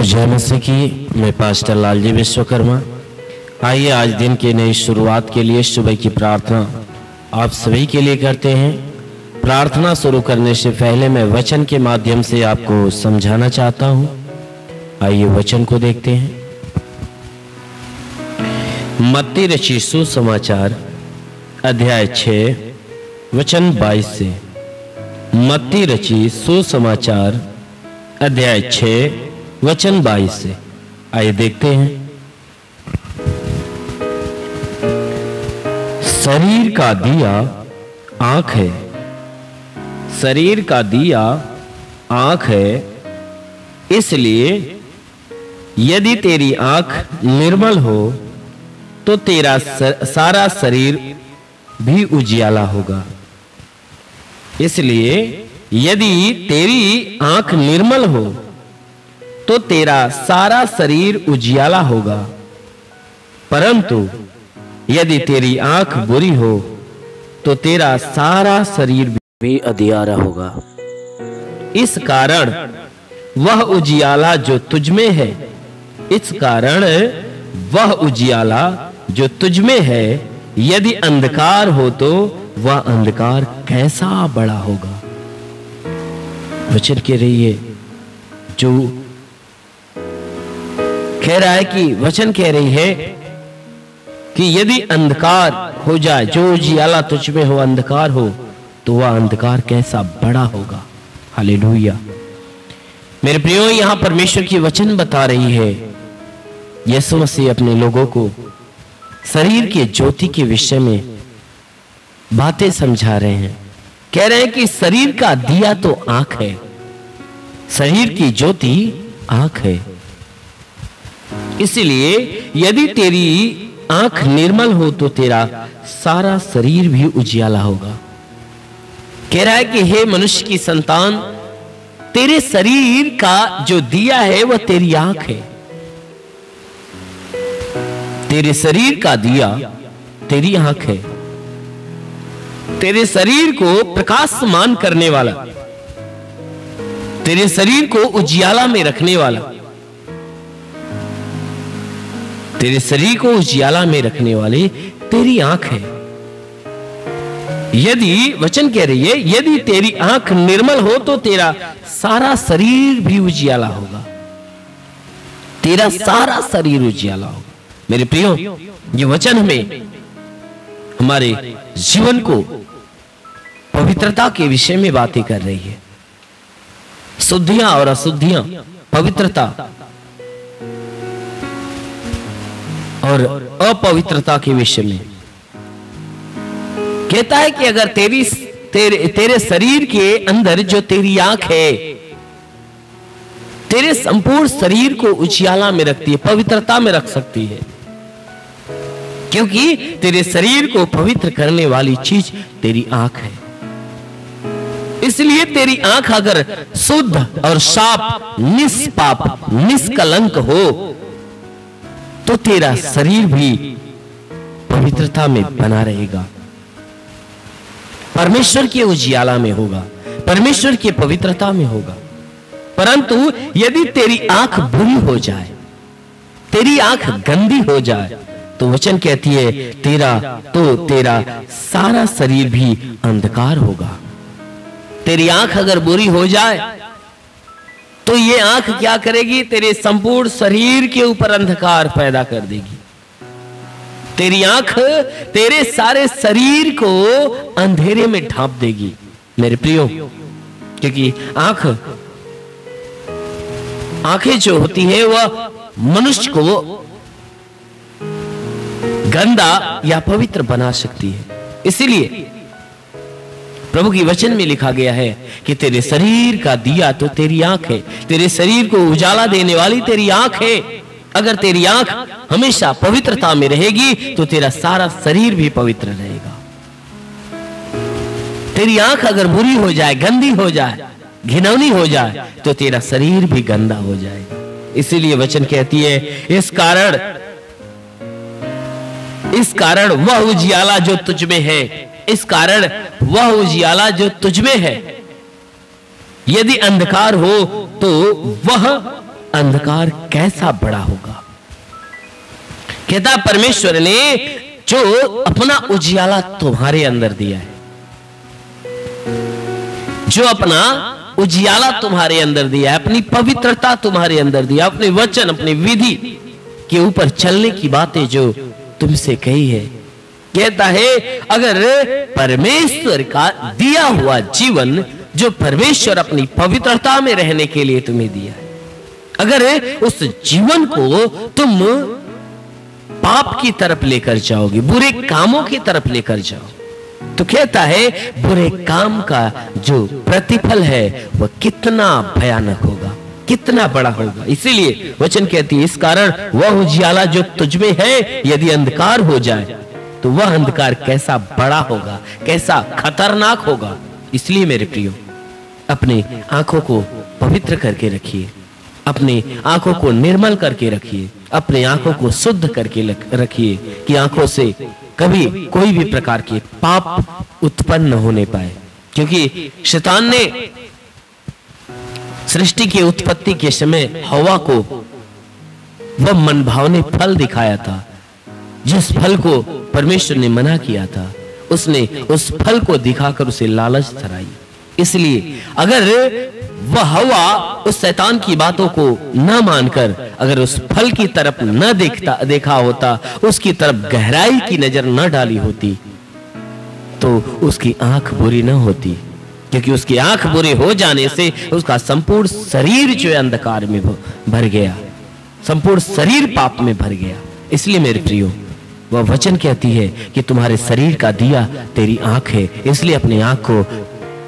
प्रभु जय मसीह की। मैं पास्टर लालजी विश्वकर्मा। आइए आज दिन की नई शुरुआत के लिए सुबह की प्रार्थना आप सभी के लिए करते हैं। प्रार्थना शुरू करने से पहले मैं वचन के माध्यम से आपको समझाना चाहता हूं। आइए वचन को देखते हैं। मत्ती रचित सुसमाचार अध्याय 6 वचन 22 से। मत्ती रचित सुसमाचार अध्याय 6 वचन 22 से। आइए देखते हैं। शरीर का दिया आंख है। शरीर का दिया आंख है, इसलिए यदि तेरी आंख निर्मल हो तो तेरा सारा शरीर भी उजियाला होगा। इसलिए यदि तेरी आंख निर्मल हो तो तेरा सारा शरीर उजियाला होगा, परंतु यदि तेरी आंख बुरी हो तो तेरा सारा शरीर भी अंधियारा होगा। इस कारण वह उजियाला जो तुझमें है, इस कारण वह उजियाला जो तुझमें है, यदि अंधकार हो तो वह अंधकार कैसा बड़ा होगा। वचन कह रही है, जो कह रहा है कि वचन कह रही है कि यदि अंधकार हो जाए, जो उजियाला तुझ में हो अंधकार हो, तो वह अंधकार कैसा बड़ा होगा। हालेलुया। मेरे प्रियो, यहां परमेश्वर की वचन बता रही है, यीशु मसीह अपने लोगों को शरीर के ज्योति के विषय में बातें समझा रहे हैं। कह रहे हैं कि शरीर का दिया तो आंख है, शरीर की ज्योति आंख है। इसलिए यदि तेरी आंख निर्मल हो तो तेरा सारा शरीर भी उजियाला होगा। कह रहा है कि हे मनुष्य की संतान, तेरे शरीर का जो दिया है वह तेरी आंख है। तेरे शरीर का दिया तेरी आंख है। तेरे शरीर को प्रकाशमान करने वाला, तेरे शरीर को उजियाला में रखने वाला, तेरे शरीर को उजियाला में रखने वाली तेरी आंख है। यदि वचन कह रही है, यदि तेरी आंख निर्मल हो तो तेरा सारा शरीर भी उजियाला होगा। तेरा सारा शरीर उजियाला होगा। मेरे प्रियो, ये वचन हमें हमारे जीवन को पवित्रता के विषय में बातें कर रही है। शुद्धियां और अशुद्धियां, पवित्रता और अपवित्रता के विषय में कहता है कि अगर तेरे शरीर के अंदर जो तेरी आंख है, तेरे संपूर्ण शरीर को उजियाला में रखती है, पवित्रता में रख सकती है, क्योंकि तेरे शरीर को पवित्र करने वाली चीज तेरी आंख है। इसलिए तेरी आंख अगर शुद्ध और साफ, निष्पाप, निष्कलंक हो तो तेरा शरीर भी पवित्रता में बना रहेगा, परमेश्वर के उजियाला में होगा, परमेश्वर की पवित्रता में होगा। परंतु यदि तेरी आंख बुरी हो जाए, तेरी आंख गंदी हो जाए, तो वचन कहती है तेरा सारा शरीर भी अंधकार होगा। तेरी आंख अगर बुरी हो जाए तो ये आंख क्या करेगी? तेरे संपूर्ण शरीर के ऊपर अंधकार पैदा कर देगी। तेरी आंख तेरे सारे शरीर को अंधेरे में ढांप देगी। मेरे प्रियो, क्योंकि आंखें जो होती है वह मनुष्य को गंदा या पवित्र बना सकती है। इसीलिए प्रभु की वचन में लिखा गया है कि तेरे शरीर का दिया तो तेरी आंख है। तेरे शरीर को उजाला देने वाली तेरी आंख है। अगर तेरी आंख हमेशा पवित्रता में रहेगी तो तेरा सारा शरीर भी पवित्र रहेगा। तेरी आंख अगर बुरी हो जाए, गंदी हो जाए, घिनौनी हो जाए, तो तेरा शरीर भी गंदा हो जाएगा। इसीलिए वचन कहती है, इस कारण वह उजियाला जो तुझ में है, इस कारण वह उजियाला जो तुझ में है, यदि अंधकार हो तो वह अंधकार कैसा बड़ा होगा। कहता परमेश्वर ने जो अपना उजियाला तुम्हारे अंदर दिया है, जो अपना उजियाला तुम्हारे अंदर दिया है, अपनी पवित्रता तुम्हारे अंदर दिया, अपने वचन, अपनी विधि के ऊपर चलने की बातें जो तुमसे कही है। कहता है अगर परमेश्वर का दिया हुआ जीवन जो परमेश्वर अपनी पवित्रता में रहने के लिए तुम्हें दिया है, अगर उस जीवन को तुम पाप की तरफ लेकर जाओगे, बुरे कामों की तरफ लेकर जाओ, तो कहता है बुरे काम का जो प्रतिफल है वह कितना भयानक होगा, कितना बड़ा होगा। इसीलिए वचन कहती है इस कारण वह उजियाला जो तुझमें है यदि अंधकार हो जाए तो वह अंधकार कैसा बड़ा होगा, कैसा खतरनाक होगा। इसलिए मेरे प्रियो अपने आंखों को पवित्र करके रखिए, अपने आंखों को निर्मल करके रखिए, अपने आंखों को शुद्ध करके रखिए कि आंखों से कभी कोई भी प्रकार के पाप उत्पन्न न होने पाए। क्योंकि शैतान ने सृष्टि की उत्पत्ति के समय हवा को वह मनभावने फल दिखाया था, जिस फल को परमेश्वर ने मना किया था, उसने उस फल को दिखाकर उसे लालच धराई। इसलिए अगर वह हवा उस शैतान की बातों को न मानकर अगर उस फल की तरफ न देखा होता, उसकी तरफ गहराई की नजर न डाली होती, तो उसकी आंख बुरी न होती। क्योंकि उसकी आंख बुरी हो जाने से उसका संपूर्ण शरीर जो है अंधकार में भर गया, संपूर्ण शरीर पाप में भर गया। इसलिए मेरे प्रियो वह वचन कहती है कि तुम्हारे शरीर का दिया तेरी आंख है। इसलिए अपनी आंख को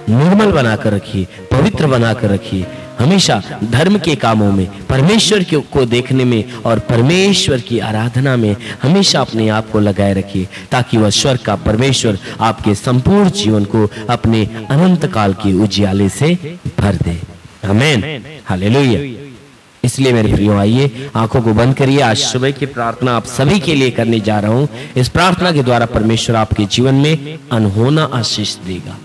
निर्मल बनाकर रखिए, पवित्र बनाकर रखिए, हमेशा धर्म के कामों में, परमेश्वर को देखने में और परमेश्वर की आराधना में हमेशा अपने आप को लगाए रखिए, ताकि वह स्वर्ग का परमेश्वर आपके संपूर्ण जीवन को अपने अनंत काल के उजियाले से भर दे। आमीन, हालेलुया। इसलिए मेरे प्रियो आइए आंखों को बंद करिए। आज सुबह की प्रार्थना आप सभी के लिए करने जा रहा हूं। इस प्रार्थना के द्वारा परमेश्वर आपके जीवन में अनहोना आशीष देगा।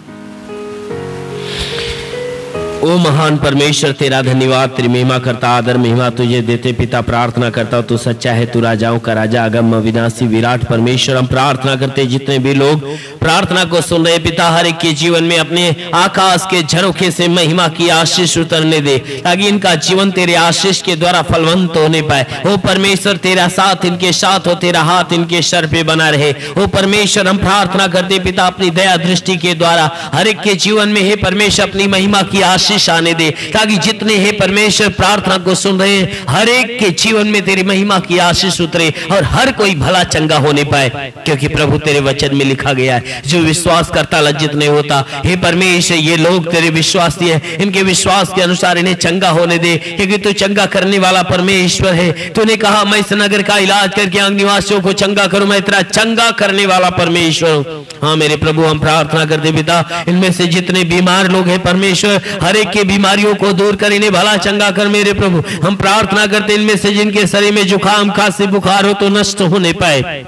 ओ महान परमेश्वर तेरा धन्यवाद, तेरी महिमा करता, आदर महिमा तुझे देते पिता। प्रार्थना करता हूं तू सच्चा है, तू राजाओं का राजा, अगम अविनाशी विराट परमेश्वर। हम प्रार्थना करते जितने भी लोग प्रार्थना को सुन रहे पिता, हर एक के जीवन में अपने आकाश के झरोखे से महिमा की आशीष उतरने दे, ताकि इनका जीवन तेरे आशीष के द्वारा फलवंत होने पाए। ओ परमेश्वर तेरा साथ इनके साथ हो, तेरा हाथ इनके सर पे बना रहे। ओ परमेश्वर हम प्रार्थना करते पिता अपनी दया दृष्टि के द्वारा हर एक के जीवन में हे परमेश्वर अपनी महिमा की आशीष आने दे, ताकि जितने हैं परमेश्वर प्रार्थना को सुन रहे हैं हर एक के जीवन में तेरी महिमा की आशीष उतरे और हर कोई भला चंगा होने पाए। क्योंकि प्रभु तेरे वचन में लिखा गया है जो विश्वास करता लज्जित नहीं होता। हे परमेश्वर ये लोग तेरे विश्वासी हैं, इनके विश्वास के अनुसार इन्हें चंगा होने दे, क्योंकि तू चंगा करने वाला परमेश्वर है। तूने कहा मैं इस नगर का इलाज करके अंग निवासियों को चंगा करूं, मैं तेरा चंगा करने वाला परमेश्वर हूं। हाँ मेरे प्रभु हम प्रार्थना करते पिता इनमें से जितने बीमार लोग हैं परमेश्वर हर एक के बीमारियों को दूर कर, इन्हें भला चंगा कर मेरे प्रभु। हम प्रार्थना करते इनमें से जिनके शरीर में जुकाम खांसी बुखार हो तो नष्ट होने पाए,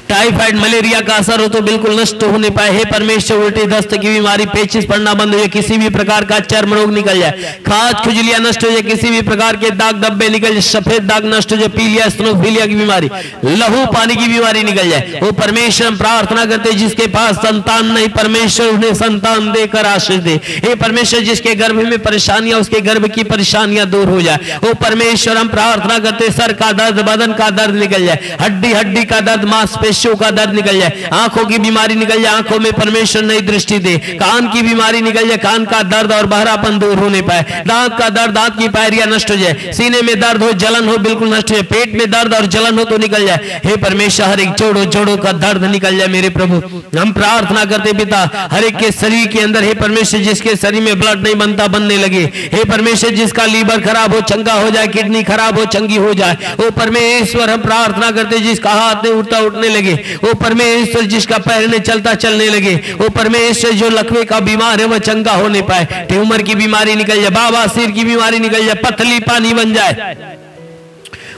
टाइफाइड मलेरिया का असर हो तो बिल्कुल नष्ट होने पाए। हे परमेश्वर उल्टी दस्त की बीमारी, पेचिश पड़ना बंद हो जाए, किसी भी प्रकार का चर्म रोग निकल जाए, खाज खुजलियां नष्ट हो जाए, किसी भी प्रकार के दाग धब्बे निकल जाए, सफेद दाग नष्ट हो जाए, पीलिया स्नोफिलिया की बीमारी, लहू पानी की बीमारी निकल जाए। वो परमेश्वर हम प्रार्थना करते जिसके पास संतान नहीं परमेश्वर उन्हें संतान देकर आशीष दे। हे परमेश्वर जिसके गर्भ में परेशानियां उसके गर्भ की परेशानियां दूर हो जाए। वो परमेश्वर हम प्रार्थना करते सर का दर्द बदन का दर्द निकल जाए, हड्डी का दर्द मांसपेशियों का दर्द निकल जाए, आंखों की बीमारी निकल जाए, आंखों में परमेश्वर नई दृष्टि दे, कान की बीमारी निकल जाए, कान का दर्द और बहरापन दूर होने पाए, दांत का दर्द दांत की पायरियां नष्ट हो जाए, सीने में दर्द हो जलन हो बिल्कुल नष्ट हो जाए, पेट में दर्द और जलन हो तो निकल जाए। हे परमेश्वर हर एक जोड़ों का दर्द निकल जाए मेरे प्रभु। हम प्रार्थना करते पिता हर एक के शरीर के अंदर हे परमेश्वर जिसके शरीर में ब्लड नहीं बनता बनने लगे, हे परमेश्वर जिसका लीवर खराब हो चंगा हो जाए, किडनी खराब हो चंगी हो जाए। ओ परमेश्वर हम प्रार्थना करते जिसका हाथ नहीं उठता उठने लगे, ओ परमेश्वर जिसका पैर नहीं चलता चलने लगे, ओ परमेश्वर जो लकवे का बीमार है वह चंगा होने पाए, ट्यूमर की बीमारी निकल जाए, बाबा सिर की बीमारी निकल जाए, पथली पानी बन जाए।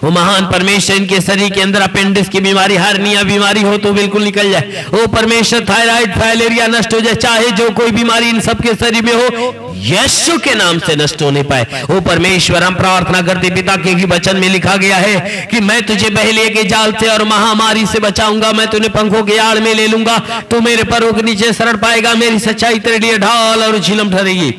वो महान परमेश्वर इनके शरीर के अंदर अपेंडिक्स की बीमारी, हर्निया बीमारी हो तो बिल्कुल निकल जाए। वो परमेश्वर थायराइड, फाइलेरिया नष्ट हो जाए, चाहे जो कोई बीमारी इन सबके शरीर में हो, यीशु के नाम से नष्ट होने पाए। वो परमेश्वर हम प्रार्थना करते पिता के वचन में लिखा गया है कि मैं तुझे बहेलिये के जाल से और महामारी से बचाऊंगा, मैं तुझे पंखों के आड़ में ले लूंगा, तू मेरे पैरों के नीचे शरण पाएगा, मेरी सच्चाई तेरे लिए ढाल और झिलम ठहरेगी।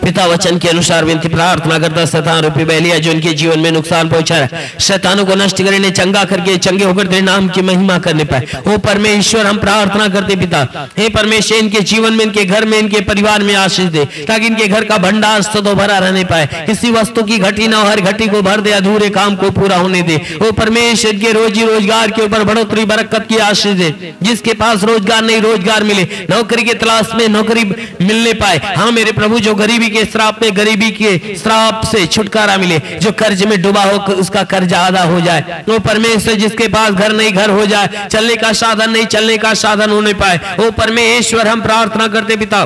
पिता वचन के अनुसार विनती प्रार्थना करता, शैतान रूपी बहेलिया जो इनके जीवन में नुकसान पहुंचा है, शैतानों को नष्ट करने, चंगा करके चंगे होकर तेरे नाम की महिमा करने पाए। ओ परमेश्वर हम प्रार्थना करते पिता, हे परमेश्वर इनके जीवन में, इनके घर में, इनके परिवार में आशीष दे, ताकि इनके घर का भंडार सदो भरा रहने पाए, किसी वस्तु की घटी ना हो, हर घटी को भर दे, अधूरे काम को पूरा होने दे। ओ परमेश्वर इनके रोजी रोजगार के ऊपर बढ़ोतरी बरकत की आशीष दे, जिसके पास रोजगार नहीं रोजगार मिले, नौकरी की तलाश में नौकरी मिलने पाए। हाँ मेरे प्रभु, जो गरीबी के श्राप में, गरीबी के श्राप से छुटकारा मिले, जो कर्ज में डूबा हो उसका कर्ज आधा हो जाए। वो परमेश्वर जिसके पास घर नहीं घर हो जाए, चलने का साधन नहीं चलने का साधन होने पाए। वो परमेश्वर हम प्रार्थना करते पिता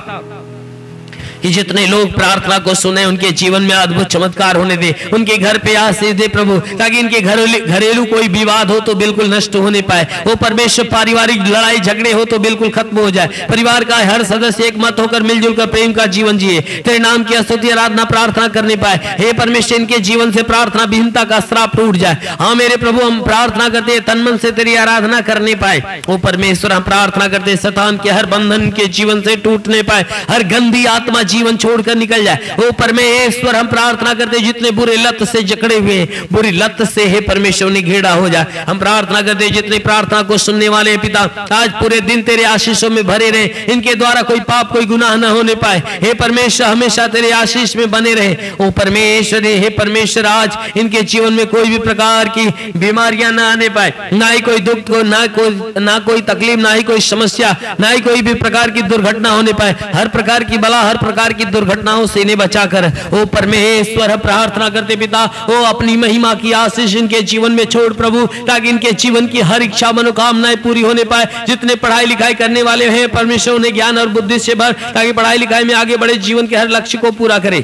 कि जितने लोग प्रार्थना को सुने उनके जीवन में अद्भुत चमत्कार होने दे, उनके घर पे आशीष दे प्रभु, ताकि इनके घरेलू कोई विवाद हो तो बिल्कुल नष्ट होने पाए। वो परमेश्वर पारिवारिक लड़ाई झगड़े हो तो बिल्कुल खत्म हो जाए, परिवार का हर सदस्य एक मत होकर मिलजुल कर प्रेम का जीवन जिए, तेरे नाम की स्तुति आराधना प्रार्थना करने पाए। हे परमेश्वर इनके जीवन से प्रार्थना विहीनता का श्राप टूट जाए। हाँ मेरे प्रभु, हम प्रार्थना करते तन मन से तेरी आराधना करने पाए। वो परमेश्वर हम प्रार्थना करते शैतान के हर बंधन के जीवन से टूटने पाए, हर गंदी आत्मा जीवन छोड़कर निकल जाए। वो परमेश्वर हम प्रार्थना करते जितने बुरे लत से जकड़े हुए हैं, बुरी लत से हे परमेश्वर ने घेरा हो जाए। हम प्रार्थना करते जितने प्रार्थना को सुनने वाले हैं पिता, आज पूरे दिन तेरे आशीषों में भरे रहे, इनके द्वारा कोई पाप कोई गुनाह न होने पाए। हे परमेश्वर हमेशा तेरे आशीष में बने रहे। ओ परमेश्वर, हे परमेश्वर आज इनके जीवन में कोई भी प्रकार की बीमारियां ना आने पाए, ना ही कोई दुख को, ना कोई तकलीफ, ना ही कोई समस्या, ना ही कोई भी प्रकार की दुर्घटना होने पाए। हर प्रकार की बला, हर प्रकार की दुर्घटनाओं से इन्हें बचाकर ओ परमेश्वर प्रार्थना करते पिता, ओ अपनी महिमा की आशीष इनके जीवन में छोड़ प्रभु, ताकि इनके जीवन की हर इच्छा मनोकामनाएं पूरी होने पाए। जितने पढ़ाई लिखाई करने वाले हैं परमेश्वर उन्हें ज्ञान और बुद्धि से भर, ताकि पढ़ाई लिखाई में आगे बढ़े, जीवन के हर लक्ष्य को पूरा करे।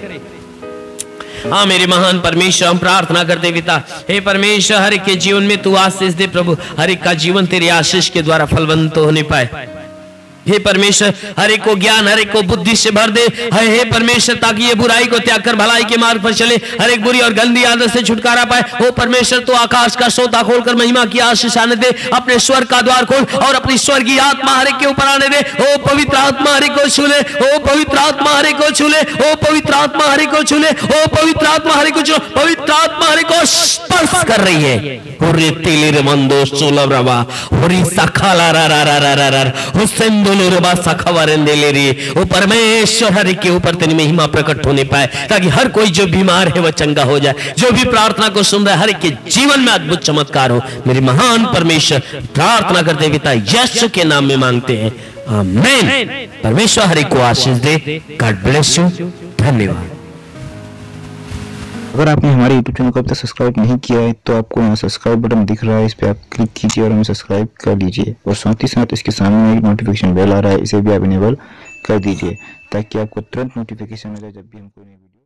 हाँ मेरे महान परमेश्वर हम प्रार्थना करते पिता, हे परमेश्वर हर एक के जीवन में तू आशीष दे प्रभु, हर एक का जीवन तेरे आशीष के द्वारा फलवंत होने पाए। हे परमेश्वर हर एक को ज्ञान, हर एक को बुद्धि से भर दे। हे परमेश्वर ताकि ये बुराई को त्याग कर भलाई के मार्ग पर चले, हर एक बुरी और गंदी आदत से छुटकारा पाए। ओ परमेश्वर तो आकाश का सोता खोलकर महिमा की आशीष आने दे, अपने स्वर्ग का द्वार खोल और अपनी स्वर्गीय आत्मा हर एक के ऊपर आने दे। ओ पवित्र आत्मा हर एक को छू ले, ओ पवित्र आत्मा हर एक को छू ले, ओ पवित्र आत्मा हर एक को छू ले, ओ पवित्र आत्मा हर एक को छू, पवित्र आत्मा हर एक को स्पर्श कर रही है। हुर्रे तेले मंदो सोलह रवा हुर्री सखाला रा रा रा रा रा हुसैन ओ परमेश्वर हर एक के ऊपर तेरी महिमा प्रकट होने पाए, ताकि हर कोई जो बीमार है वह चंगा हो जाए, जो भी प्रार्थना को सुन रहा है हर एक के जीवन में अद्भुत चमत्कार हो। मेरे महान परमेश्वर प्रार्थना करते पिता यीशु के नाम में मांगते हैं, आमीन। परमेश्वर हर एक को आशीष दे। God bless you. धन्यवाद। अगर आपने हमारे YouTube चैनल को अब तक सब्सक्राइब नहीं किया है तो आपको यहाँ सब्सक्राइब बटन दिख रहा है, इस पर आप क्लिक कीजिए और हमें सब्सक्राइब कर लीजिए, और साथ ही साथ इसके सामने एक नोटिफिकेशन बेल आ रहा है, इसे भी आप इनेबल कर दीजिए, ताकि आपको तुरंत नोटिफिकेशन मिले जब भी हम कोई नई वीडियो